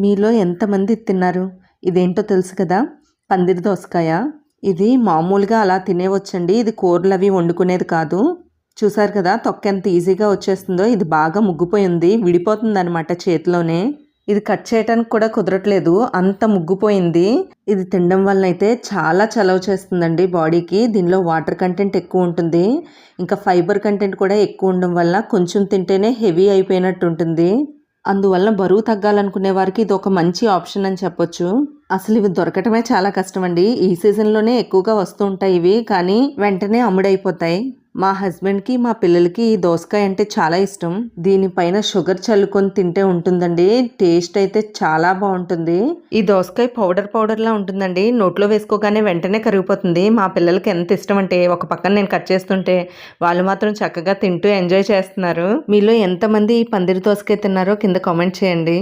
మీలో ఎంతమంది తిన్నారు? ఇదేంటో తెలుసు కదా, పందిరి దోసకాయ. ఇది మామూలుగా అలా తినేవచ్చండి. ఇది కూరలవి వండుకునేది కాదు. చూసారు కదా తొక్క ఎంత ఈజీగా వచ్చేస్తుందో. ఇది బాగా ముగ్గిపోయింది, విడిపోతుందనమాట చేతిలోనే. ఇది కట్ చేయడానికి కూడా కుదరట్లేదు, అంత ముగ్గిపోయింది. ఇది తినడం వల్ల అయితే చాలా చలవ చేస్తుందండి బాడీకి. దీనిలో వాటర్ కంటెంట్ ఎక్కువ ఉంటుంది, ఇంకా ఫైబర్ కంటెంట్ కూడా ఎక్కువ ఉండడం వల్ల కొంచెం తింటేనే హెవీ అయిపోయినట్టు ఉంటుంది. అందువల్ల బరువు తగ్గాలనుకునే వారికి ఇది ఒక మంచి ఆప్షన్ అని చెప్పొచ్చు. అసలు ఇవి దొరకటమే చాలా కష్టం అండి. ఈ సీజన్లోనే ఎక్కువగా వస్తూ ఉంటాయి ఇవి, కానీ వెంటనే అమ్ముడైపోతాయి. మా హస్బెండ్కి మా పిల్లలకి ఈ దోసకాయ అంటే చాలా ఇష్టం. దీనిపైన షుగర్ చల్లుకొని తింటే ఉంటుందండి, టేస్ట్ అయితే చాలా బాగుంటుంది. ఈ దోసకాయ పౌడర్లా ఉంటుందండి, నోట్లో వేసుకోగానే వెంటనే కరిగిపోతుంది. మా పిల్లలకి ఎంత ఇష్టం అంటే ఒక పక్కన నేను కట్ చేస్తుంటే వాళ్ళు మాత్రం చక్కగా తింటూ ఎంజాయ్ చేస్తున్నారు. మీలో ఎంతమంది ఈ పందిరి దోసకాయ తిన్నారో కింద కామెంట్ చేయండి.